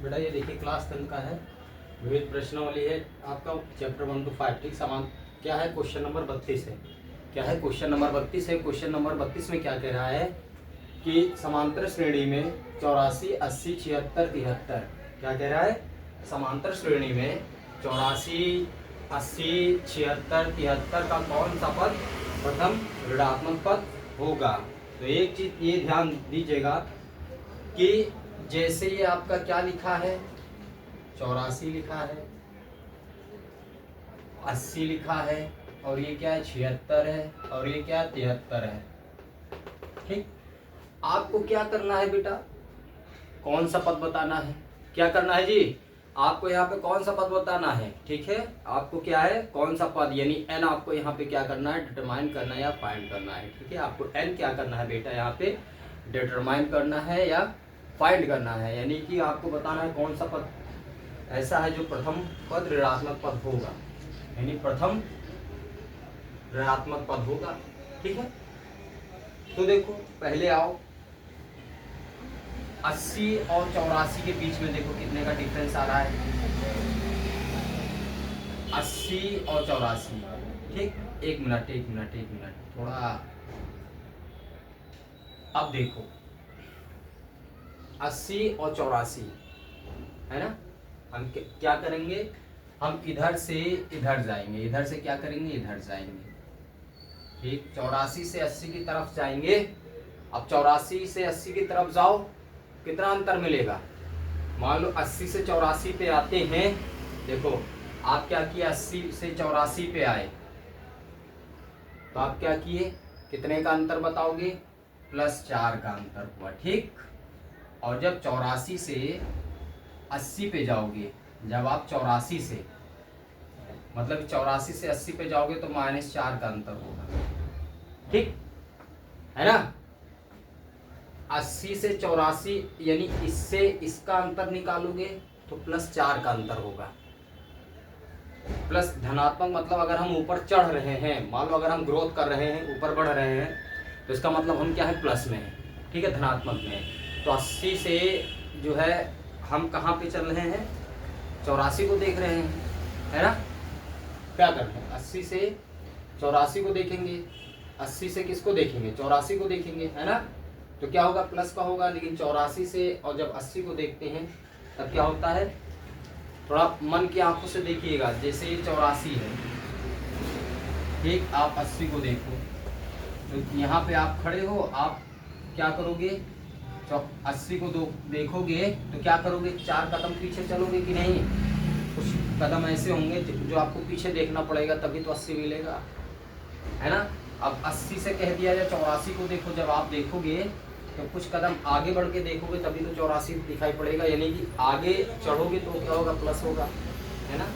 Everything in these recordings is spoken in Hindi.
बेटा ये देखिए क्लास 10 का है, विविध प्रश्नावली है आपका, चैप्टर 1 to 5। ठीक, समान क्या है, क्वेश्चन नंबर 32 है। क्या है, क्वेश्चन नंबर 32 है। क्वेश्चन नंबर 32 में क्या कह रहा है कि समांतर श्रेणी में 84, 80, 76, 73। क्या कह रहा है, समांतर श्रेणी में 84, 80, 76, 73 का कौन सा पद प्रथम ऋणात्मक पद होगा। तो एक चीज ये ध्यान दीजिएगा कि जैसे ये आपका क्या लिखा है, 84 लिखा है, 80 लिखा है, और ये क्या है 76 है, और ये क्या 73 है। ठीक, आपको क्या करना है बेटा, कौन सा पद बताना है, क्या करना है जी, आपको यहाँ पे कौन सा पद बताना है। ठीक है, आपको क्या है, कौन सा पद यानी एन आपको यहाँ पे क्या करना है, डिटरमाइन करना है या फाइंड करना है। ठीक है, आपको एन क्या करना है बेटा, यहाँ पे डिटरमाइन करना है या फाइंड करना है, यानी कि आपको बताना है कौन सा पद ऐसा है जो प्रथम पद ऋणात्मक पद होगा, यानी प्रथम ऋणात्मक पद होगा। ठीक है, तो देखो पहले आओ, 80 और 84 के बीच में देखो कितने का डिफरेंस आ रहा है, 80 और 84। ठीक, एक मिनट थोड़ा, अब देखो 80 और 84 है ना, हम क्या करेंगे, हम इधर से इधर जाएंगे, इधर से क्या करेंगे, इधर जाएंगे। ठीक, 84 से 80 की तरफ जाएंगे। अब 84 से 80 की तरफ जाओ, कितना अंतर मिलेगा, मान लो 80 से 84 पे आते हैं। देखो आप क्या किए, 80 से 84 पे आए तो आप क्या किए, कितने का अंतर बताओगे, +4 का अंतर हुआ। ठीक, और जब 84 से 80 पे जाओगे, जब आप 84 से मतलब 84 से 80 पे जाओगे तो -4 का अंतर होगा। ठीक है ना, 80 से 84 यानी इससे इसका अंतर निकालोगे तो +4 का अंतर होगा। प्लस धनात्मक मतलब अगर हम ऊपर चढ़ रहे हैं, मान लो अगर हम ग्रोथ कर रहे हैं, ऊपर बढ़ रहे हैं, तो इसका मतलब हम क्या है, प्लस में है। ठीक है, धनात्मक में। तो 80 से जो है हम कहाँ पे चल रहे हैं, 84 को देख रहे हैं, है ना। क्या कर रहे हैं, 80 से 84 को देखेंगे, 80 से किसको देखेंगे, 84 को देखेंगे, है ना। तो क्या होगा, प्लस का होगा। लेकिन 84 से और जब 80 को देखते हैं तब क्या होता है, थोड़ा मन की आंखों से देखिएगा। जैसे ये 84 है, ठीक, आप 80 को देखो, तो यहाँ पे आप खड़े हो, आप क्या करोगे, 80 को देखोगे तो क्या करोगे, 4 कदम पीछे चलोगे कि नहीं, कुछ कदम ऐसे होंगे जो आपको पीछे देखना पड़ेगा, तभी तो 80 मिलेगा, है ना। अब 80 से कह दिया जाए 84 को देखो, जब आप देखोगे तो कुछ कदम आगे बढ़ के देखोगे तभी तो 84 दिखाई पड़ेगा, यानी कि आगे चढ़ोगे तो क्या होगा, प्लस होगा, है ना।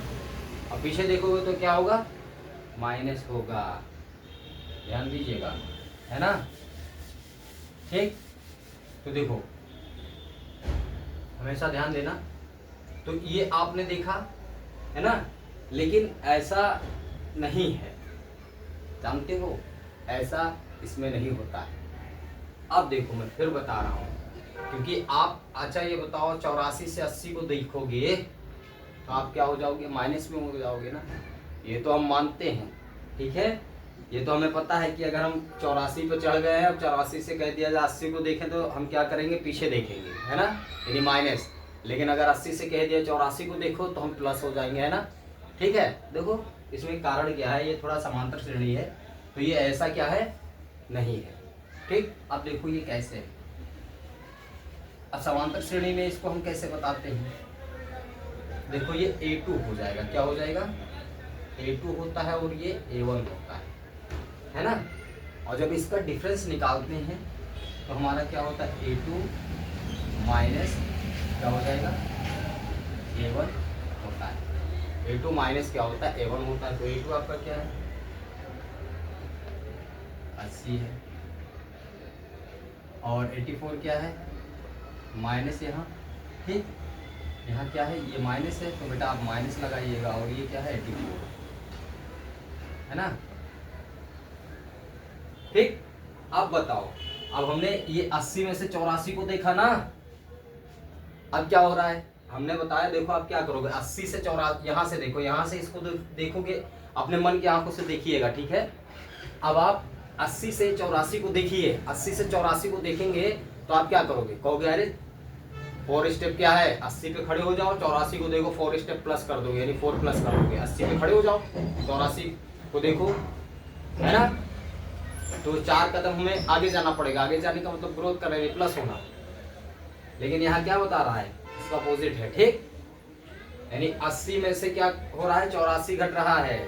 अब पीछे देखोगे तो क्या होगा, माइनस होगा, ध्यान दीजिएगा, है ना। ठीक, तो देखो हमेशा ध्यान देना। तो ये आपने देखा, है ना, लेकिन ऐसा नहीं है, जानते हो, ऐसा इसमें नहीं होता है। अब देखो मैं फिर बता रहा हूँ, क्योंकि आप, अच्छा ये बताओ, 84 से 80 को देखोगे तो आप क्या हो जाओगे, माइनस में हो जाओगे ना, ये तो हम मानते हैं। ठीक है, ये तो हमें पता है कि अगर हम 84 पे चढ़ गए हैं, अब 84 से कह दिया जाए 80 को देखें तो हम क्या करेंगे, पीछे देखेंगे, है ना, यानी माइनस। लेकिन अगर 80 से कह दिया 84 को देखो तो हम प्लस हो जाएंगे, है ना। ठीक है, देखो इसमें कारण क्या है, ये थोड़ा समांतर श्रेणी है, तो ये ऐसा क्या है, नहीं है। ठीक, अब देखो ये कैसे है, अब समांतर श्रेणी में इसको हम कैसे बताते हैं, देखो ये A2 हो जाएगा, क्या हो जाएगा, A2 होता है और ये A1 होता है ना। और जब इसका डिफरेंस निकालते हैं तो हमारा क्या होता है, A2 माइनस क्या हो जाएगा, A1 होता है। A2 माइनस क्या होता है, A1 होता है। तो A2 आपका क्या है, 80 है, और 84 क्या है, माइनस यहाँ। ठीक, यहाँ क्या है, ये माइनस है, तो बेटा आप माइनस लगाइएगा, और ये क्या है, 84, है ना। ठीक, अब बताओ, अब हमने ये 80 में से 84 को देखा ना, अब क्या हो रहा है, हमने बताया, देखो आप क्या करोगे, 80 से 84, यहाँ से देखो, यहाँ से इसको देखोगे, अपने मन की आंखों से देखिएगा, ठीक है। अब आप 80 से 84 को देखिए, 80 से 84 को देखेंगे तो आप क्या करोगे, कहोगे अरे 4 स्टेप क्या है, 80 पे खड़े हो जाओ, 84 को देखो 4 स्टेप प्लस कर दोगे, यानी 4 प्लस कर दोगे, 80 पे खड़े हो जाओ, 84 को देखो, है ना। तो 4 कदम हमें आगे जाना पड़ेगा, आगे जाने का मतलब ग्रोथ कर रहे हैं, प्लस होना। लेकिन यहाँ क्या बता रहा है, इसका अपोजिट है, ठीक। यानी 80 में से क्या हो रहा है, 84 घट रहा है,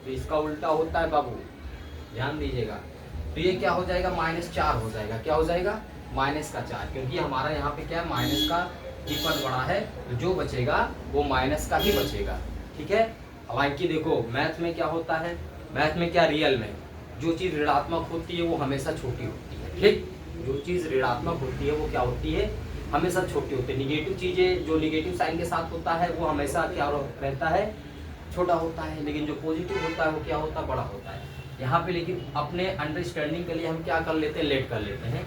तो इसका उल्टा होता है बाबू, ध्यान दीजिएगा। तो ये क्या हो जाएगा, -4 हो जाएगा, क्या हो जाएगा, -4, क्योंकि हमारा यहाँ पे क्या है, माइनस का ही पद बड़ा है, तो जो बचेगा वो माइनस का ही बचेगा, ठीक है। हालांकि देखो मैथ में क्या होता है, मैथ में क्या, रियल में जो चीज़ ऋणात्मक होती है वो हमेशा छोटी होती है, ठीक। जो चीज़ ऋणात्मक होती है वो क्या होती है, हमेशा छोटी होती है। निगेटिव चीज़ें जो निगेटिव साइन के साथ होता है वो हमेशा क्या रहता है, छोटा होता है, लेकिन जो पॉजिटिव होता है वो क्या होता है, बड़ा होता है। यहाँ पे लेकिन अपने अंडरस्टैंडिंग के लिए हम क्या कर लेते हैं, लेट कर लेते हैं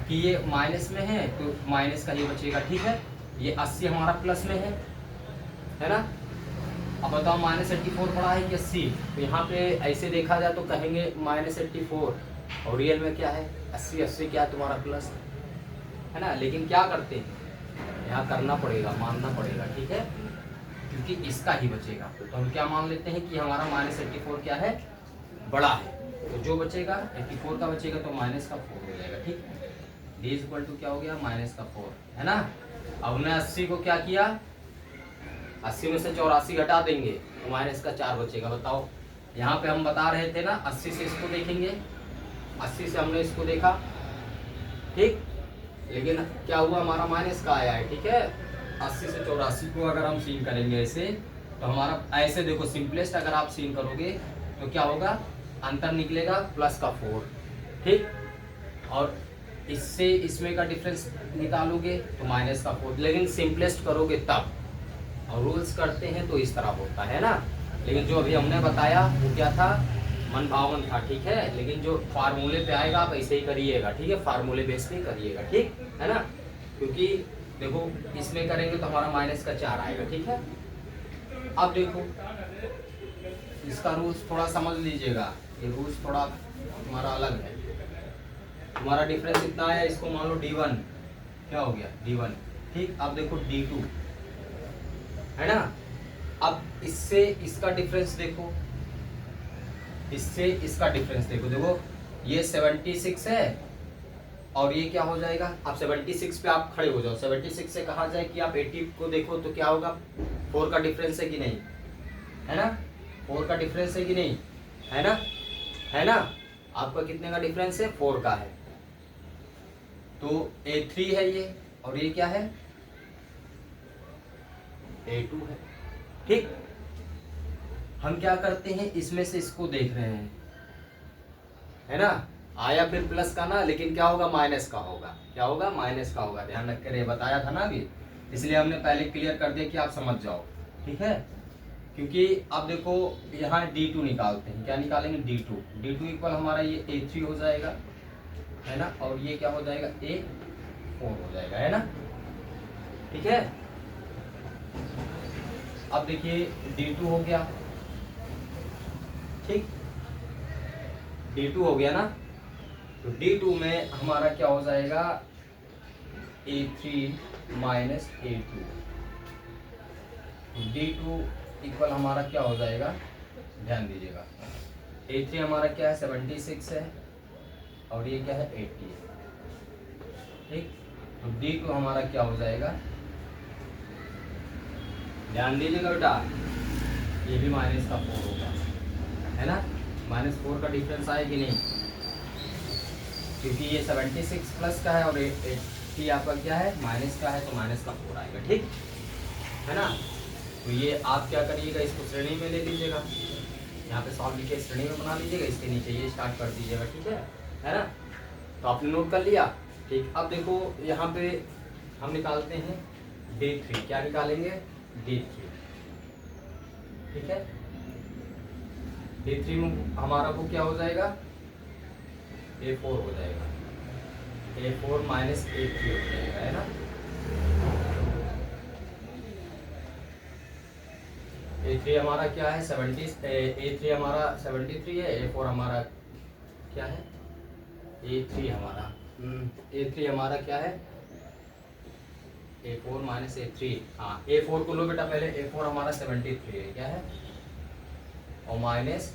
कि ये माइनस में है तो माइनस का ही बचेगा, ठीक है। ये 80 हमारा प्लस में है ना। अब बताओ -84 पड़ा है कि 80, तो यहाँ पे ऐसे देखा जाए तो कहेंगे -84, और रियल में क्या है, 80 क्या है तुम्हारा प्लस है ना। लेकिन क्या करते हैं, यहाँ करना पड़ेगा, मानना पड़ेगा, ठीक है, क्योंकि इसका ही बचेगा। तो हम क्या मान लेते हैं कि हमारा -84 क्या है, बड़ा है, तो जो बचेगा 84 का बचेगा तो -4 हो जाएगा, ठीक। d इक्वल टू क्या हो गया, -4, है ना। अब हमने 80 को क्या किया, 80 में से 84 घटा देंगे तो -4 बचेगा। बताओ, यहाँ पे हम बता रहे थे ना, 80 से इसको देखेंगे, 80 से हमने इसको देखा, ठीक, लेकिन क्या हुआ, हमारा माइनस का आया है, ठीक है। 80 से 84 को अगर हम सीन करेंगे ऐसे, तो हमारा ऐसे देखो, सिंपलेस्ट अगर आप सीन करोगे तो क्या होगा, अंतर निकलेगा +4, ठीक। और इससे इसमें का डिफरेंस निकालोगे तो -4, लेकिन सिंपलेस्ट करोगे तब, और रूल्स करते हैं तो इस तरह होता है ना। लेकिन जो अभी हमने बताया वो क्या था, मन भावन था, ठीक है। लेकिन जो फार्मूले पे आएगा आप ऐसे ही करिएगा, ठीक है, फार्मूले बेस पे करिएगा, ठीक है ना। क्योंकि देखो इसमें करेंगे तो हमारा -4 आएगा, ठीक है। अब देखो इसका रूल्स थोड़ा समझ लीजिएगा, ये रूल्स थोड़ा हमारा अलग है। हमारा डिफरेंस इतना है, इसको मान लो D1, क्या हो गया, D1, ठीक। अब देखो D2, है ना। अब इससे इसका डिफरेंस देखो, इससे इसका डिफरेंस देखो, देखो ये 76 है और ये क्या हो जाएगा, अब 76 पे आप खड़े हो जाओ, 76 से कहा जाए कि आप 80 को देखो तो क्या होगा, 4 का डिफरेंस है कि नहीं, है ना, 4 का डिफरेंस है कि नहीं, है ना, है ना। आपका कितने का डिफरेंस है, 4 का है, तो A3 है ये, और ये क्या है, A2 है, ठीक। हम क्या करते हैं, इसमें से इसको देख रहे हैं, है ना, आया फिर प्लस का ना, लेकिन क्या होगा, माइनस का होगा, क्या होगा, माइनस का होगा, ध्यान रख कर, ये बताया था ना अभी, इसलिए हमने पहले क्लियर कर दिया कि आप समझ जाओ, ठीक है। क्योंकि अब देखो यहाँ D2 निकालते हैं, क्या निकालेंगे, D2 इक्वल हमारा ये A3 हो जाएगा, है ना, और ये क्या हो जाएगा, A4 हो जाएगा, है ना, ठीक है। अब देखिए D2 हो गया, ठीक, D2 हो गया ना, तो D2 में हमारा क्या हो जाएगा, A3 minus A2, D2 equal हमारा क्या हो जाएगा, ध्यान दीजिएगा, A3 हमारा क्या है, 76 है, और ये क्या है, 80 है, ठीक। तो D2 हमारा क्या हो जाएगा, ध्यान दीजिएगा बेटा, ये भी -4 होगा, है ना, -4 का डिफरेंस आया कि नहीं, क्योंकि ये 76 प्लस का है और 80 आपका क्या है, माइनस का है, तो -4 आएगा, ठीक है ना। तो ये आप क्या करिएगा, इसको श्रेणी में ले लीजिएगा, यहाँ पे सॉल्व लिखे श्रेणी में बना लीजिएगा, इसके नीचे ये स्टार्ट कर दीजिएगा, ठीक है ना। तो आपने नोट कर लिया, ठीक। अब देखो यहाँ पे हम निकालते हैं D3, क्या निकालेंगे, D3, ठीक है। D3 में हमारा वो क्या हो जाएगा, A4 हो जाएगा, A4 माइनस A3 हो जाएगा, है ना। A3 हमारा क्या है 70, A3 हमारा 73 है, A4 हमारा क्या है A3 हमारा A3 हमारा क्या है A4 माइनस A3। हाँ A4 को लो बेटा पहले, A4 हमारा 73 है, क्या है, और माइनस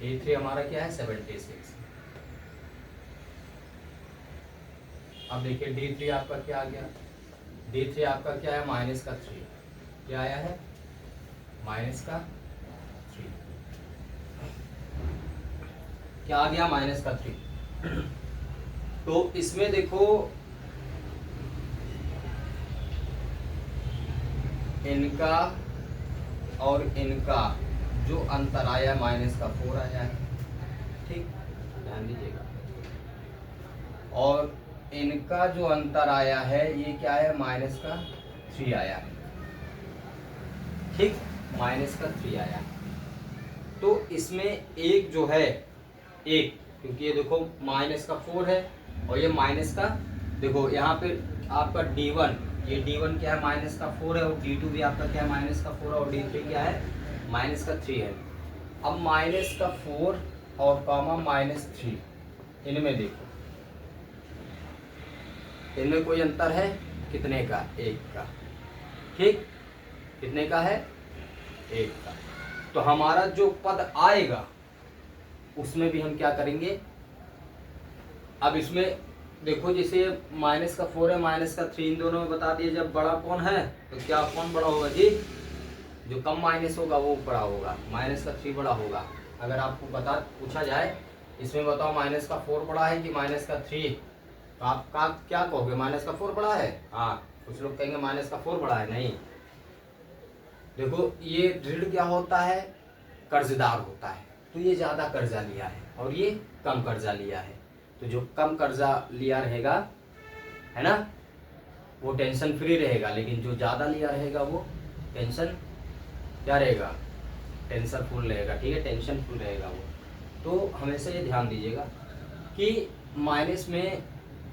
A3 हमारा क्या है 76। अब देखिए D3 आपका क्या आ गया, D3 आपका क्या है माइनस का 3, क्या आया है माइनस का 3, क्या आ गया माइनस का 3। तो इसमें देखो इनका और इनका जो अंतर आया माइनस का 4 आया है, ठीक, ध्यान दीजिएगा। और इनका जो अंतर आया है ये क्या है माइनस का 3 आया है, ठीक, माइनस का 3 आया है। तो इसमें एक जो है एक, क्योंकि ये देखो माइनस का 4 है और ये माइनस का, देखो यहाँ पे आपका D1, ये D1 क्या है माइनस का 4 है, और D2 भी आपका क्या है माइनस का 4 है, और D3 क्या है माइनस का 3 है। अब माइनस का 4 और कामा माइनस 3, इनमें देखो इनमें कोई अंतर है कितने का, 1 का, ठीक, कितने का है 1 का। तो हमारा जो पद आएगा उसमें भी हम क्या करेंगे, अब इसमें देखो जैसे माइनस का 4 है माइनस का 3, इन दोनों में बता दिए जब बड़ा कौन है तो क्या कौन बड़ा होगा जी, जो कम माइनस होगा वो बड़ा होगा, माइनस का 3 बड़ा होगा। अगर आपको पूछा जाए इसमें बताओ माइनस का 4 बड़ा है कि माइनस का 3, तो आप क्या कहोगे माइनस का 4 बड़ा है। हाँ, कुछ लोग कहेंगे माइनस का 4 बड़ा है, नहीं। देखो ये ऋण क्या होता है, कर्जदार होता है, तो ये ज़्यादा कर्जा लिया है और ये कम कर्जा लिया है, तो जो कम कर्जा लिया रहेगा है ना वो टेंशन फ्री रहेगा, लेकिन जो ज़्यादा लिया रहेगा वो टेंशन क्या रहेगा, टेंशन फुल रहेगा, ठीक है, टेंशन फुल रहेगा वो। तो हमेशा ये ध्यान दीजिएगा कि माइनस में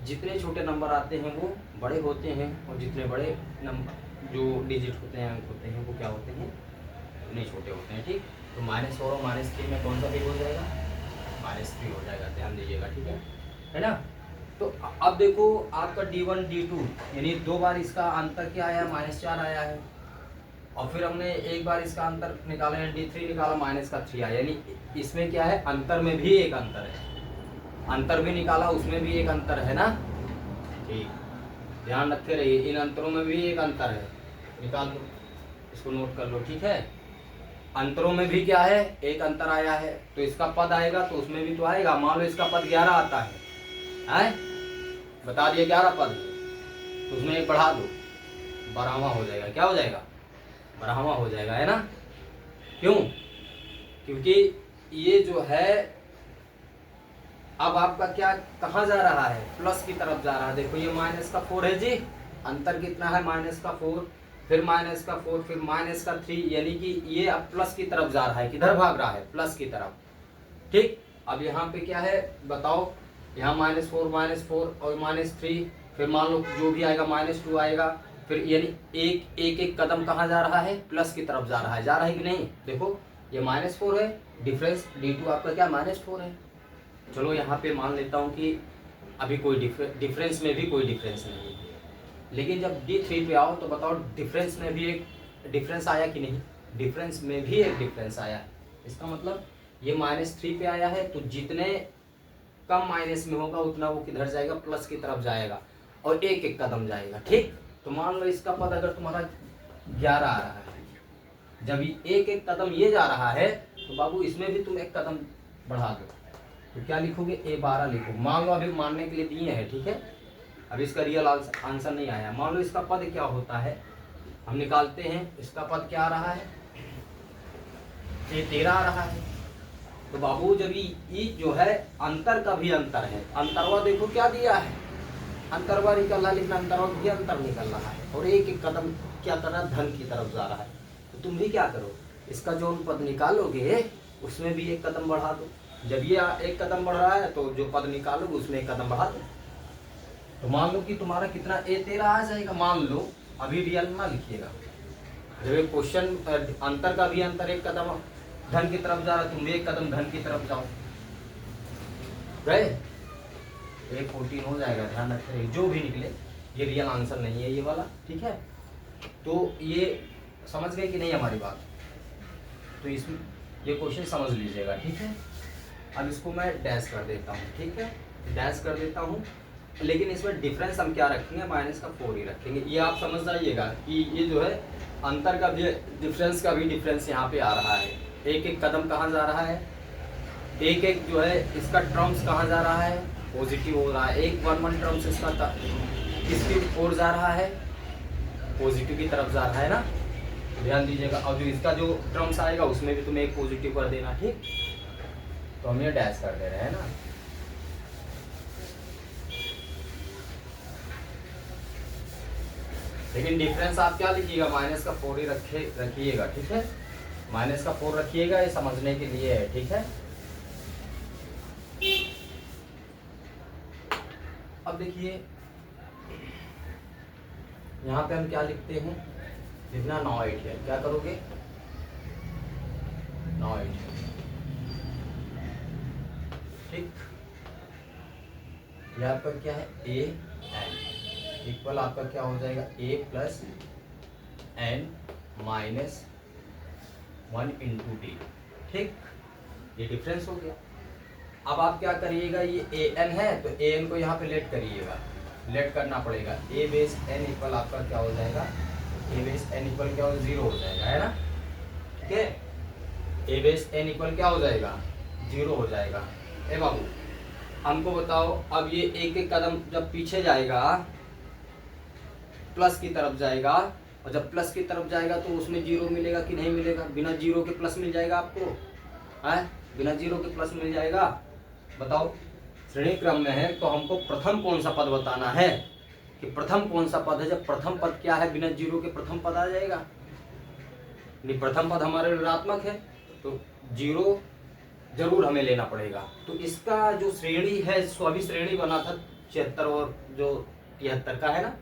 जितने छोटे नंबर आते हैं वो बड़े होते हैं, और जितने बड़े नंबर जो डिजिट होते हैं अंक होते हैं वो क्या होते हैं उतने छोटे होते हैं, ठीक। तो -4 और -3 में कौन सा भी हो जाएगा, -3 हो जाएगा, ध्यान दीजिएगा, ठीक है ना। तो अब देखो आपका D1 D2 यानी 2 बार इसका अंतर क्या आया -4 आया है, और फिर हमने एक बार इसका अंतर निकाला है D3 निकाला -3 आया, यानी इसमें क्या है अंतर में भी एक अंतर है, अंतर भी निकाला उसमें भी एक अंतर है ना, ठीक, ध्यान रखते रहिए, इन अंतरों में भी एक अंतर है, निकाल लो, इसको नोट कर लो, ठीक है। अंतरों में भी क्या है एक अंतर आया है, तो इसका पद आएगा तो उसमें भी तो आएगा। मान लो इसका पद 11 आता है, बता दिए 11 पद, तो उसमें एक बढ़ा दो, 12वां हो जाएगा, क्या हो जाएगा 12वां हो जाएगा, है ना। क्यों, क्योंकि ये जो है अब आपका क्या कहाँ जा रहा है, प्लस की तरफ जा रहा है। देखो ये माइनस का 4 है जी, अंतर कितना है माइनस का 4, फिर माइनस का 4, फिर माइनस का 3, यानी कि ये अब प्लस की तरफ जा रहा है, किधर भाग रहा है प्लस की तरफ, ठीक। अब यहाँ पे क्या है बताओ, यहाँ -4 और -3, फिर मान लो जो भी आएगा -2 आएगा, फिर यानी एक कदम कहाँ जा रहा है, प्लस की तरफ जा रहा है कि नहीं। देखो ये -4 है, डिफरेंस D2 आपका क्या -4 है। चलो यहाँ पे मान लेता हूँ कि अभी कोई डिफरेंस में भी कोई डिफरेंस नहीं है, लेकिन जब D3 पे आओ तो बताओ डिफरेंस में भी एक डिफरेंस आया कि नहीं, डिफरेंस में भी एक डिफरेंस आया। इसका मतलब ये -3 पे आया है, तो जितने कम माइनस में होगा उतना वो किधर जाएगा, प्लस की तरफ जाएगा, और एक एक कदम जाएगा, ठीक। तो मान लो इसका पद अगर तुम्हारा 11 आ रहा है, जब एक एक कदम ये जा रहा है तो बाबू इसमें भी तुम एक कदम बढ़ा दो, तो क्या लिखोगे A12 लिखो। मान लो अभी मानने के लिए दिए हैं, ठीक है, अब इसका रियल आंसर नहीं आया। मान लो इसका पद क्या होता है, हम निकालते हैं, इसका पद क्या आ रहा है, A13 आ रहा है। तो बाबू जब ये जो है अंतर का भी अंतर है, अंतरवा देखो क्या दिया है, अंतरवा निकल रहा है, लेकिन अंतरवा भी अंतर निकल रहा है, और एक एक कदम क्या कर रहा है, धन की तरफ जा रहा है। तो तुम भी क्या करो, इसका जो पद निकालोगे उसमें भी एक कदम बढ़ा दो, जब ये एक कदम बढ़ रहा है तो जो पद निकालोगे उसमें एक कदम बढ़ा दो। तो मान लो कि तुम्हारा कितना A13 आ जाएगा, मान लो, अभी रियल ना लिखिएगा, जब एक क्वेश्चन अंतर का भी अंतर, एक कदम धन की तरफ जा रहा है, तुम भी एक कदम धन की तरफ जाओ, गए 114 हो जाएगा। ध्यान रखिए जो भी निकले ये रियल आंसर नहीं है ये वाला, ठीक है। तो ये समझ गए कि नहीं हमारी बात? तो इसमें ये क्वेश्चन समझ लीजिएगा, ठीक है। अब इसको मैं डैश कर देता हूँ, ठीक है, डैश कर देता हूँ। लेकिन इसमें डिफरेंस हम क्या रखेंगे, -4 ही रखेंगे। ये आप समझ जाइएगा कि ये जो है अंतर का भी डिफरेंस का भी डिफरेंस यहाँ पे आ रहा है। एक एक कदम कहाँ जा रहा है, एक एक जो है इसका टर्म्स कहाँ जा रहा है, पॉजिटिव हो रहा है। एक 1 1 टर्म्स इसका इसकी ओर जा रहा है, पॉजिटिव की तरफ जा रहा है ना, ध्यान दीजिएगा। और जो इसका जो टर्म्स आएगा उसमें भी तुम्हें एक पॉजिटिव कर देना, ठीक। तो हम ये डैश कर दे रहे हैं ना। लेकिन डिफरेंस आप क्या लिखिएगा, -4 ही रखिएगा, ठीक है। -4 रखिएगा, ये समझने के लिए है, ठीक है। अब देखिए यहाँ पे हम क्या लिखते हैं, लिखना 9 8 है। क्या करोगे, 9 8, ठीक। यह आपका क्या है, a n इक्वल आपका क्या हो जाएगा, a + n - 1 × d, ठीक। ये डिफरेंस हो गया। अब आप क्या करिएगा, ये a n है तो a n को यहाँ पे लेट करिएगा, लेट करना पड़ेगा। a बेस n इक्वल आपका क्या हो जाएगा, a बेस n इक्वल क्या हो, 0 हो जाएगा, है ना, ठीक है। a बेस n इक्वल क्या हो जाएगा, 0 हो जाएगा। ए बाबू हमको बताओ, अब ये एक एक कदम जब पीछे जाएगा प्लस की तरफ जाएगा, और जब प्लस की तरफ जाएगा तो उसमें 0 मिलेगा कि नहीं मिलेगा, बिना 0 के प्लस मिल जाएगा आपको, है, बिना 0 के प्लस मिल जाएगा। बताओ श्रेणी क्रम में है तो हमको प्रथम कौन सा पद बताना है, कि प्रथम कौन सा पद है। जब प्रथम पद क्या है, बिना 0 के प्रथम पद आ जाएगा, नहीं प्रथम पद हमारे ऋणात्मक है तो 0 जरूर हमें लेना पड़ेगा। तो इसका जो श्रेणी है, अभी श्रेणी बना था 76 और जो 73 का है ना,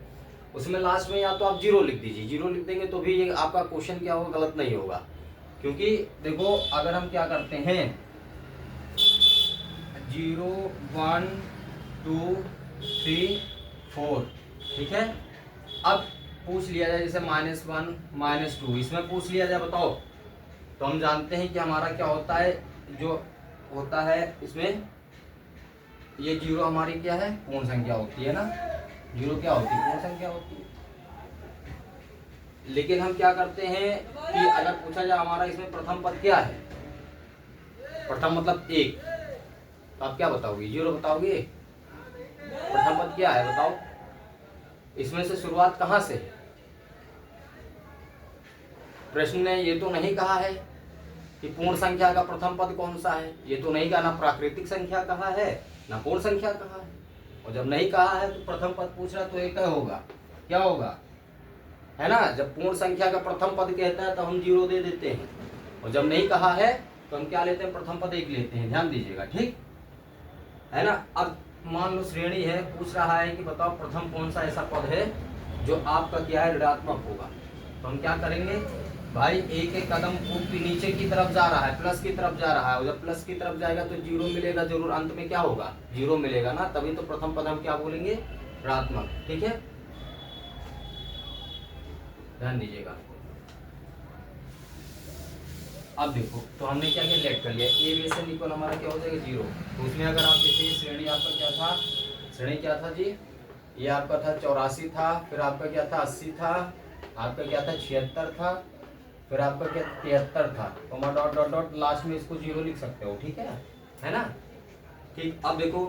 उसमें लास्ट में या तो आप 0 लिख दीजिए, 0 लिख देंगे तो भी ये आपका क्वेश्चन क्या होगा, गलत नहीं होगा। क्योंकि देखो अगर हम क्या करते हैं 0 1 2 3 4, ठीक है। अब पूछ लिया जाए जैसे -1 -2, इसमें पूछ लिया जाए, बताओ। तो हम जानते हैं कि हमारा क्या होता है, जो होता है इसमें ये 0 हमारी क्या है, पूर्ण संख्या होती है ना, 0 क्या होती है, पूर्ण संख्या होती है। लेकिन हम क्या करते हैं कि अगर पूछा जाए हमारा इसमें प्रथम पद क्या है, प्रथम मतलब 1, तो आप क्या बताओगे, 0 बताओगे। प्रथम पद क्या है बताओ, इसमें से शुरुआत कहाँ से है। प्रश्न ने ये तो नहीं कहा है कि पूर्ण संख्या का प्रथम पद कौन सा है, ये तो नहीं कहा, ना प्राकृतिक संख्या कहा है ना पूर्ण संख्या कहा है। और जब नहीं कहा है तो प्रथम पद पूछ रहा तो एक होगा, क्या होगा, है ना। जब पूर्ण संख्या का प्रथम पद कहता है तो हम 0 दे देते हैं, और जब नहीं कहा है तो हम क्या लेते हैं, प्रथम पद 1 लेते हैं, ध्यान दीजिएगा, ठीक है ना। अब मान लो श्रेणी है, पूछ रहा है कि बताओ प्रथम कौन सा ऐसा पद है जो आपका क्या है, ऋणात्मक होगा। तो हम क्या करेंगे भाई, एक एक कदम नीचे की तरफ जा रहा है, प्लस की तरफ जा रहा है, और जब प्लस की तरफ जाएगा तो 0 मिलेगा जरूर, अंत में क्या होगा, 0 मिलेगा ना, तभी तो प्रथम पद हम क्या बोलेंगे, ऋणात्मक, ठीक है। ध्यान दीजिएगा। अब देखो तो हमने क्या किया, लेट कर लिया, a बेस n इक्वल हमारा क्या हो जाएगा, 0। तो उसमें अगर आप देखिए श्रेणी आपका क्या था, श्रेणी क्या था जी, ये आपका था 84 था, फिर आपका क्या था 80 था, आपका क्या था 76 था, फिर आपका क्या 73 था, तो मैं डॉट डॉट डॉट लास्ट में इसको 0 लिख सकते हो, ठीक है ना, ठीक। अब देखो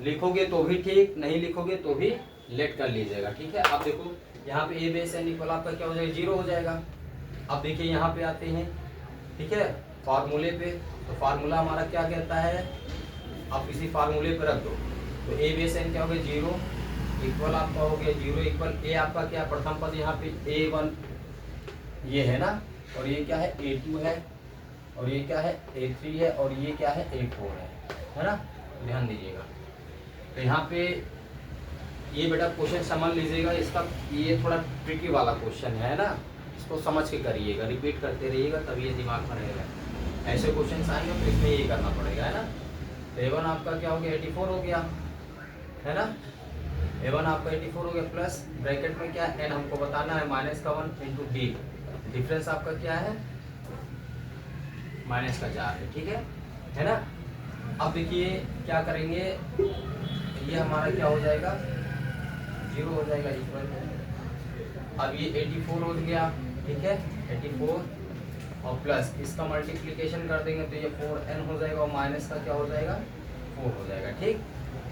लिखोगे तो भी ठीक, नहीं लिखोगे तो भी लेट कर लीजिएगा, ठीक है। अब देखो यहाँ पे a बेस n इक्वल आपका क्या हो जाएगा, 0 हो जाएगा। अब देखिए यहाँ पे आते हैं, ठीक है, फार्मूले पे। तो फार्मूला हमारा क्या कहता है, आप इसी फार्मूले पे रख दो। तो a बेस n क्या हो गया, 0 इक्वल आपका हो गया 0 इक्वल a आपका क्या, प्रथम पद यहाँ पे a1 ये है ना, और ये क्या है a2 है, और ये क्या है a3 है, और ये क्या है a4 है ना, ध्यान दीजिएगा। तो यहाँ पे ये बेटा क्वेश्चन समझ लीजिएगा, इसका ये थोड़ा ट्रिकी वाला क्वेश्चन है ना, इसको समझ के करिएगा, रिपीट करते रहिएगा तभी ये दिमाग में रहेगा। ऐसे क्वेश्चन आएंगे तो इसमें ये करना पड़ेगा, है ना। तो A1 आपका क्या हो गया 84 हो गया, है ना। A1 आपका 84 हो गया, प्लस ब्रैकेट में क्या n हमको बताना है -1 इंटू डी, डिफरेंस आपका क्या है -4 है, ठीक है ना। अब देखिए क्या करेंगे, ये हमारा क्या हो जाएगा 0 हो जाएगा इक्वल। अब ये 84 हो गया, ठीक है 84, और प्लस इसका मल्टीप्लिकेशन कर देंगे तो ये 4n हो जाएगा, और माइनस का क्या हो जाएगा 4 हो जाएगा, ठीक।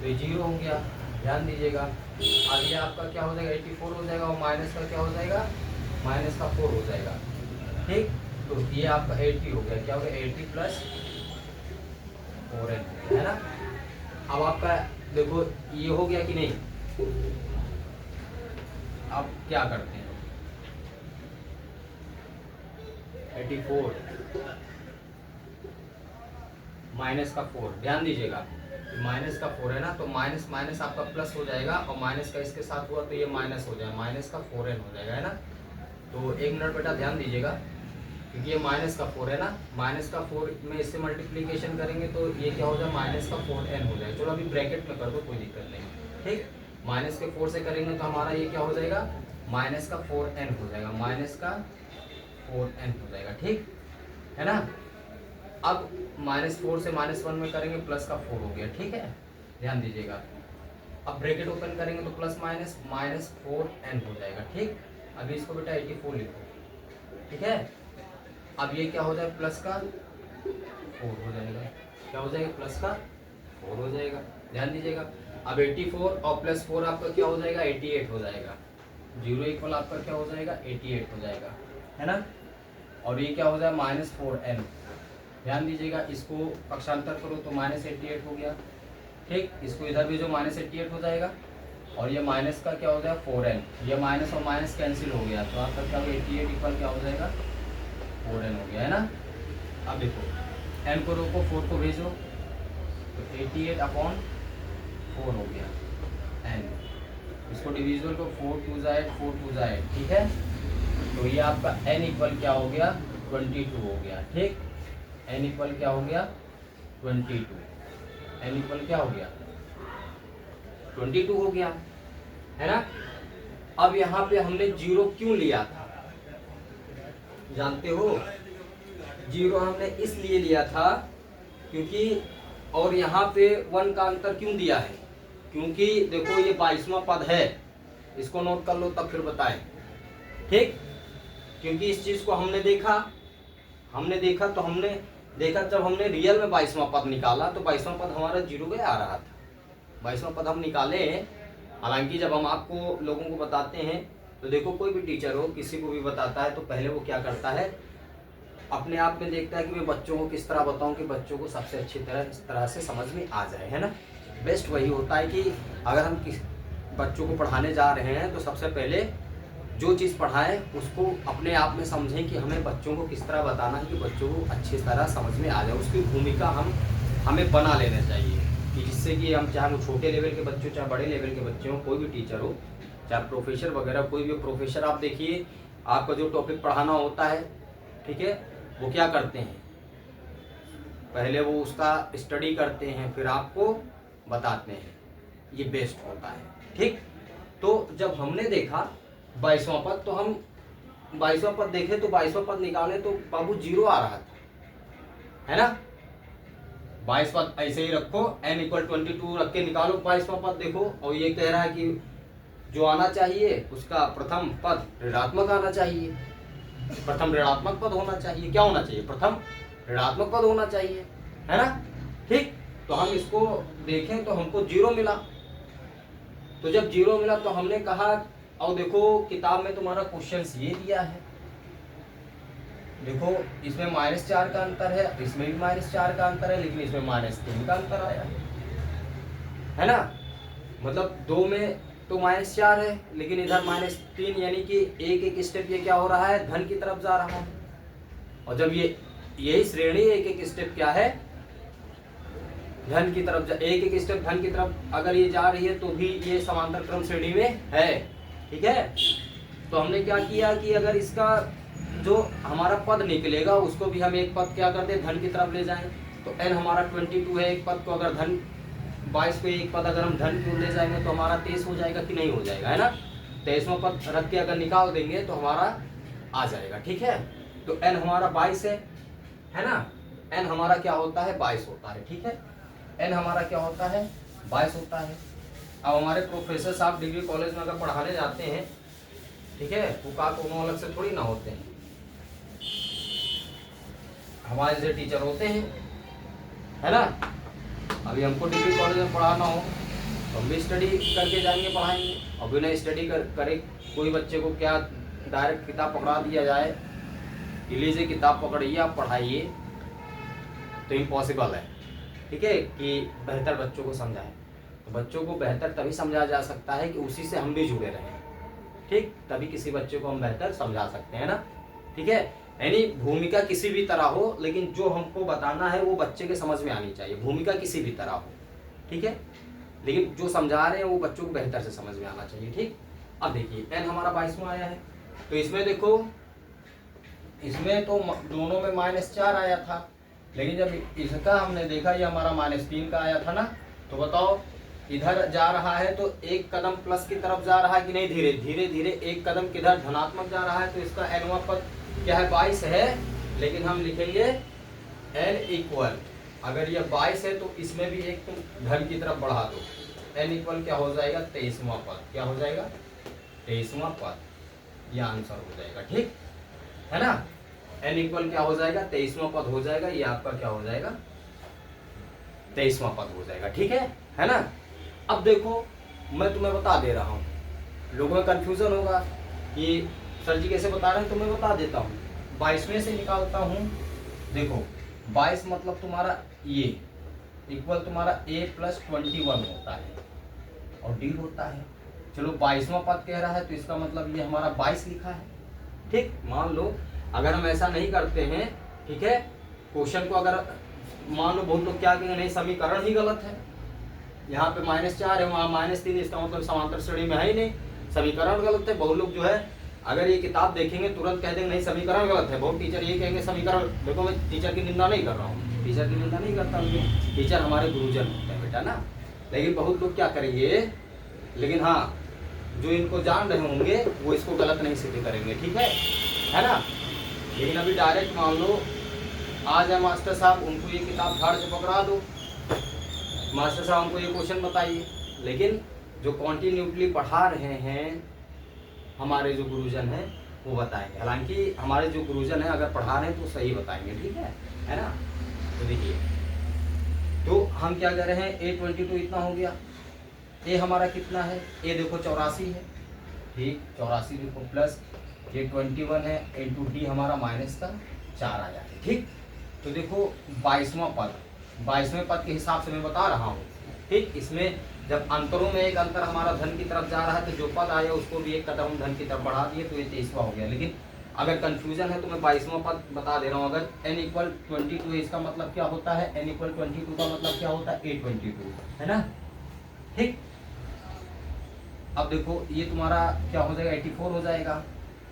तो ये 0 हो गया, ध्यान दीजिएगा। अब ये आपका क्या हो जाएगा 84 हो जाएगा, और माइनस का क्या हो जाएगा -4 हो जाएगा, ठीक। तो ये आपका 80 हो गया, क्या हो गया 80 प्लस 4n, है ना। अब आपका देखो ये हो गया कि नहीं, अब क्या करते हैं 84 माइनस का 4, ध्यान दीजिएगा माइनस का 4 है ना, तो माइनस माइनस आपका प्लस हो जाएगा, और माइनस का इसके साथ हुआ तो ये माइनस हो जाएगा, माइनस का 4n हो जाएगा, है ना। तो एक मिनट बेटा ध्यान दीजिएगा, क्योंकि ये माइनस का 4 है ना, माइनस का 4 में इससे मल्टीप्लिकेशन करेंगे तो ये क्या हो जाएगा माइनस का 4n हो जाएगा। चलो अभी ब्रैकेट में कर दो, कोई दिक्कत नहीं, ठीक। माइनस के 4 से करेंगे तो हमारा ये क्या हो जाएगा माइनस का 4n हो जाएगा, माइनस का 4n हो जाएगा, ठीक है ना। अब -4 से -1 में करेंगे प्लस का 4 हो गया, ठीक है, ध्यान दीजिएगा। अब ब्रैकेट ओपन करेंगे तो प्लस माइनस -4n हो जाएगा, ठीक। अभी इसको बेटा 84 लिखो, ठीक है। अब ये क्या हो जाएगा प्लस का 4 हो जाएगा, क्या हो जाएगा प्लस का 4 हो जाएगा, ध्यान दीजिएगा। अब 84 और प्लस 4 आपका क्या हो जाएगा 88 हो जाएगा, 0 इक्वल आपका क्या हो जाएगा 88 हो जाएगा, है ना। और ये क्या हो जाएगा -4n, ध्यान दीजिएगा। इसको पक्षांतर करो तो -88 हो गया, ठीक। इसको इधर भी जो -88 हो जाएगा, और ये माइनस का क्या हो जाएगा 4n, ये माइनस और माइनस कैंसिल हो गया, तो आपका क्या हो गया 88 इक्वल क्या हो जाएगा 4n हो गया, है ना। अब देखो n को रोको 4 को भेजो, तो 88/4 हो गया n, इसको डिविजिबल को 4 2 8, ठीक है। तो ये आपका n इक्वल क्या हो गया 22 हो गया, ठीक। n इक्वल क्या हो गया 22, n इक्वल क्या हो गया 22 हो गया, है ना। अब यहाँ पे हमने 0 क्यों लिया था जानते हो, 0 हमने इसलिए लिया था क्योंकि, और यहाँ पे 1 का अंतर क्यों दिया है, क्योंकि देखो ये 22वां पद है, इसको नोट कर लो तब फिर बताएं, ठीक। क्योंकि इस चीज को हमने देखा तो हमने देखा जब हमने रियल में 22वां पद निकाला तो 22वां पद हमारा 0 पे आ रहा था, 22वां पद हम निकाले। हालांकि जब हम आपको लोगों को बताते हैं तो देखो कोई भी टीचर हो किसी को भी बताता है तो पहले वो क्या करता है अपने आप में देखता है कि मैं बच्चों को किस तरह बताऊं कि बच्चों को सबसे अच्छी तरह इस तरह से समझ में आ जाए, है ना। बेस्ट वही होता है कि अगर हम किस बच्चों को पढ़ाने जा रहे हैं तो सबसे पहले जो चीज़ पढ़ाएं उसको अपने आप में समझें कि हमें बच्चों को किस तरह बताना है कि बच्चों को अच्छी तरह समझ में आ जाए, उसकी भूमिका हमें बना लेना चाहिए कि जिससे कि हम चाहे वो छोटे लेवल के बच्चों चाहे बड़े लेवल के बच्चे हों, कोई भी टीचर हो, चाहे प्रोफेसर वगैरह कोई भी प्रोफेसर, आप देखिए आपका जो टॉपिक पढ़ाना होता है, ठीक है, वो क्या करते हैं पहले वो उसका स्टडी करते हैं फिर आपको बताते हैं, ये बेस्ट होता है, ठीक। तो जब हमने देखा 22वां पद तो हम 22वां पद देखे तो 22वां पद निकाले तो बाबू 0 आ रहा था, है ना। 22 पद ऐसे ही रखो, n इक्वल 22 रख के निकालो 22वां पद देखो, और ये कह रहा है कि जो आना चाहिए उसका प्रथम पद ऋणात्मक आना चाहिए, प्रथम ऋणात्मक पद होना चाहिए, क्या होना चाहिए प्रथम ऋणात्मक पद होना चाहिए, है ना, ठीक। तो हम इसको देखें तो हमको 0 मिला, तो जब 0 मिला तो हमने कहा, और देखो किताब में तुम्हारा क्वेश्चन ये दिया है, देखो इसमें -4 का अंतर है, इसमें भी -4 का अंतर है, लेकिन इसमें -3 का अंतर आया है ना। मतलब 2 में तो -4 है लेकिन इधर -3, यानी कि एक एक स्टेप ये क्या हो रहा है धन की तरफ जा रहा है। और जब ये यही श्रेणी एक एक स्टेप क्या है धन की तरफ एक एक स्टेप धन की तरफ अगर ये जा रही है तो भी ये समांतर क्रम श्रेणी में है। ठीक है, तो हमने क्या किया कि अगर इसका जो हमारा पद निकलेगा उसको भी हम एक पद क्या करते हैं, धन की तरफ ले जाएं। तो n हमारा 22 है, एक पद को अगर धन 22 को एक पद अगर हम धन की ओर ले जाएंगे तो हमारा 23 हो जाएगा कि नहीं हो जाएगा, है ना। 23वां पद रख के अगर निकाल देंगे तो हमारा आ जाएगा। ठीक है, तो n हमारा 22 है ना, n हमारा क्या होता है 22 होता है। ठीक है, n हमारा क्या होता है 22 होता है। अब हमारे प्रोफेसर साहब डिग्री कॉलेज में अगर पढ़ाने जाते हैं, ठीक है, वो का कोनो अलग से थोड़ी ना होते हैं, हमारे जैसे टीचर होते हैं, है ना। अभी हमको डिग्री कॉलेज में पढ़ाना हो तो हम भी स्टडी करके जाएंगे, पढ़ाएंगे। अभी ना स्टडी करे कोई बच्चे को क्या डायरेक्ट किताब पकड़ा दिया जाए कि लीजिए किताब पकड़िए आप पढ़ाइए, तो इम्पॉसिबल है। ठीक है, कि बेहतर बच्चों को समझाएं। तो बच्चों को बेहतर तभी समझाया जा सकता है कि उसी से हम भी जुड़े रहें। ठीक, तभी किसी बच्चे को हम बेहतर समझा सकते हैं ना। ठीक है, यानी भूमिका किसी भी तरह हो, लेकिन जो हमको बताना है वो बच्चे के समझ में आनी चाहिए। भूमिका किसी भी तरह हो, ठीक है, लेकिन जो समझा रहे हैं वो बच्चों को बेहतर से समझ में आना चाहिए। ठीक, अब देखिए n हमारा 22वां आया है, तो इसमें देखो, इसमें तो दोनों में -4 आया था, लेकिन जब इसका हमने देखा ये हमारा -3 का आया था ना, तो बताओ इधर जा रहा है तो एक कदम प्लस की तरफ जा रहा है कि नहीं, धीरे धीरे धीरे एक कदम किधर धनात्मक जा रहा है। तो इसका nवां पद क्या है 22 है, लेकिन हम लिखेंगे n इक्वल, अगर ये 22 है तो इसमें भी एक तुम धन की तरफ बढ़ा दो, n इक्वल क्या हो जाएगा 23वां पद, क्या हो जाएगा 23वां पद, यह आंसर हो जाएगा। ठीक है ना, n इक्वल क्या हो जाएगा 23वां पद हो जाएगा, ये आपका क्या हो जाएगा 23वां पद हो जाएगा। ठीक है ना। अब देखो मैं तुम्हें बता दे रहा हूँ, लोगों में कंफ्यूजन होगा कि सर जी कैसे बता रहे हैं, तो मैं बता देता हूँ। 22वें से निकालता हूँ, देखो 22 मतलब तुम्हारा ये इक्वल तुम्हारा a + 21 होता है और d होता है। चलो 22वां पद कह रहा है तो इसका मतलब ये हमारा 22 लिखा है। ठीक, मान लो अगर हम ऐसा नहीं करते हैं, ठीक है, क्वेश्चन को अगर मान लो बहुत लोग क्या कहेंगे, नहीं समीकरण ही गलत है, यहाँ पे -4 है वहाँ -3, इसका मतलब समांतर श्रेणी में है ही नहीं, समीकरण गलत है। बहुत लोग जो है अगर ये किताब देखेंगे तुरंत कह देंगे नहीं समीकरण गलत है। बहुत टीचर ये कहेंगे समीकरण, देखो मैं टीचर की निंदा नहीं कर रहा हूँ, टीचर की निंदा नहीं करता हूँ, टीचर हमारे गुरुजन होते हैं बेटा ना। लेकिन बहुत लोग क्या करेंगे, लेकिन हाँ जो इनको जान रहे होंगे वो इसको गलत नहीं सिद्ध करेंगे। ठीक है ना। लेकिन अभी डायरेक्ट मान लो आ जाए मास्टर साहब, उनको ये किताब झाड़ से पकड़ा दो, मास्टर साहब हमको ये क्वेश्चन बताइए, लेकिन जो कॉन्टिन्यूटली पढ़ा रहे हैं हमारे जो गुरुजन हैं वो बताएंगे। हालांकि हमारे जो गुरुजन हैं अगर पढ़ा रहे हैं तो सही बताएंगे। ठीक है ना। तो देखिए, तो हम क्या कर रहे हैं, A22 इतना हो गया, ए हमारा कितना है, ए देखो 84 है, ठीक 84 देखो प्लस ये 21 है, इंटू डी हमारा -4 आया है। ठीक, तो देखो 22वां पद, 22वें पद के हिसाब से मैं बता रहा हूँ। ठीक, इसमें जब अंतरों में एक अंतर हमारा धन की तरफ जा रहा है तो जो पद आया उसको भी एक कदम धन की तरफ बढ़ा दिए, तो ये 23वां हो गया। लेकिन अगर कंफ्यूजन है तो मैं 22वां पद बता दे रहा हूँ। अगर n = 22 इसका मतलब क्या होता है, n = 22 का मतलब क्या होता है A22, है ना। ठीक, अब देखो ये तुम्हारा क्या हो जाएगा 84 हो जाएगा,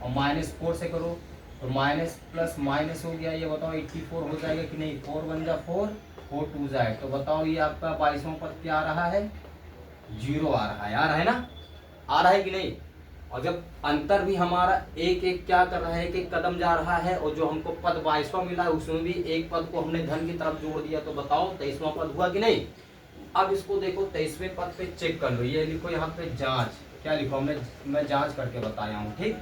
और -4 से करो तो माइनस प्लस माइनस हो गया, ये बताओ 84 हो जाएगा कि नहीं, 4 × 4 4 2 जाए, तो बताओ ये आपका 22वां पद क्या आ रहा है, 0 आ रहा है। आ रहा है ना, आ रहा है कि नहीं। और जब अंतर भी हमारा एक एक क्या कर रहा है, एक एक कदम जा रहा है, और जो हमको पद 22वां मिला है उसमें भी एक पद को हमने धन की तरफ जोड़ दिया, तो बताओ 23वां पद हुआ कि नहीं। अब इसको देखो 23वें पद पे चेक कर लो, ये लिखो यहाँ पे जांच, क्या लिखो मैं जांच करके बताया हूँ। ठीक,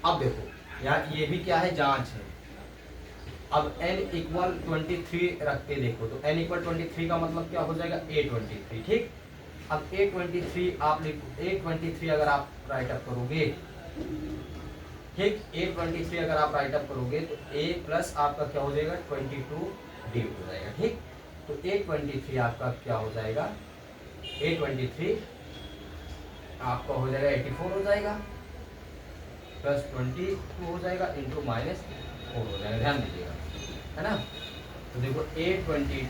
अब देखो यहाँ ये भी क्या है, जांच है। अब n = 23 रख के देखो, तो n = 23 का मतलब क्या हो जाएगा A23। ठीक, अब A23 आप लिखो, A23 अगर आप राइट अप करोगे, ठीक, A23 अगर आप राइट अप करोगे तो A प्लस आपका क्या हो जाएगा 22D हो जाएगा। ठीक, तो A23 आपका क्या हो जाएगा, A23 आपका हो जाएगा 84 हो जाएगा, प्लस 22 हो जाएगा, इंटू -4 हो जाएगा, ध्यान दीजिएगा, है ना। तो देखो A23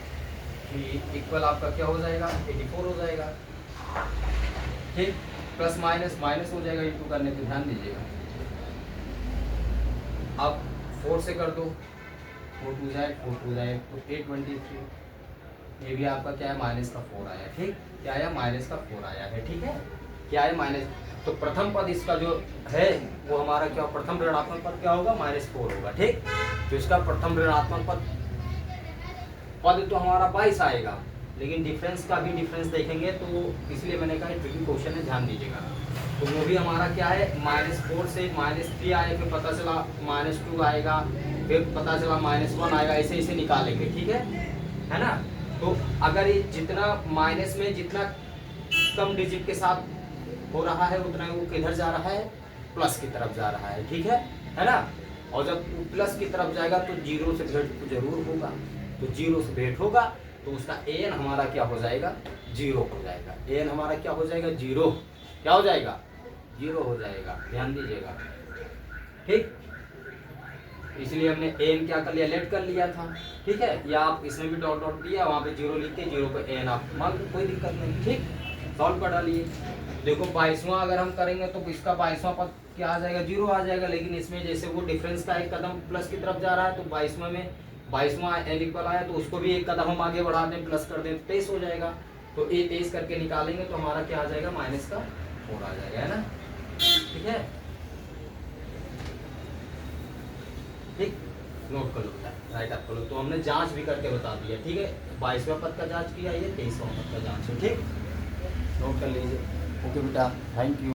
इक्वल आपका क्या हो जाएगा 84 हो जाएगा। ठीक, प्लस माइनस माइनस हो जाएगा इंटू करने पे, ध्यान दीजिएगा। अब 4 से कर दो, 4 टू जाए तो 823, ये भी आपका क्या है माइनस का 4 आया। ठीक, क्या आया माइनस का 4 आया है। ठीक है, क्या है माइनस, तो प्रथम पद इसका जो है वो हमारा क्या, प्रथम ऋणात्मक पद क्या होगा -4 होगा। ठीक, तो इसका प्रथम ऋणात्मक पद तो हमारा 22 आएगा, लेकिन डिफरेंस का भी डिफरेंस देखेंगे तो इसलिए मैंने कहा ट्रिकी क्वेश्चन है, ध्यान दीजिएगा। तो वो भी हमारा क्या है -4 से -3 आए, फिर पता चला -2 आएगा, फिर पता चला -1 आएगा, ऐसे ऐसे निकालेंगे। ठीक है ना। तो अगर ये जितना माइनस में जितना कम डिजिट के साथ हो रहा है उतना वो किधर जा रहा है, प्लस की तरफ जा रहा है। ठीक है ना। और जब प्लस की तरफ जाएगा तो जीरो से भेंट तो जरूर होगा, तो जीरो से भेंट होगा तो उसका एन हमारा क्या हो जाएगा 0 हो जाएगा। एन हमारा क्या हो जाएगा 0, क्या हो जाएगा 0 हो जाएगा, ध्यान दीजिएगा। ठीक, इसलिए हमने एन क्या कर लिया, लेट कर लिया था। ठीक है, या आप इसमें भी डॉट डॉट दिया, वहाँ पे 0 लिख के 0 पे एन आप मान लो, कोई दिक्कत नहीं। ठीक, सॉल्व कर डालिए। देखो 22वां अगर हम करेंगे तो इसका 22वां पद क्या आ जाएगा 0 आ जाएगा, लेकिन इसमें जैसे वो डिफरेंस का एक कदम प्लस की तरफ जा रहा है तो 22वां में 22वां एन इक्वल आया तो उसको भी एक कदम हम आगे बढ़ा दें, प्लस कर दें, 23 हो जाएगा। तो ये 23 करके निकालेंगे तो हमारा क्या आ जाएगा माइनस का 4 आ जाएगा, है ना। ठीक है, ठीक, नोट कर लो, राइट अप कर लो। तो हमने जांच भी करके बता दिया। ठीक है, 22वां पद का जांच किया, ये 23वां पद का जांच है। ठीक, नोट कर लीजिए। ओके बेटा, थैंक यू।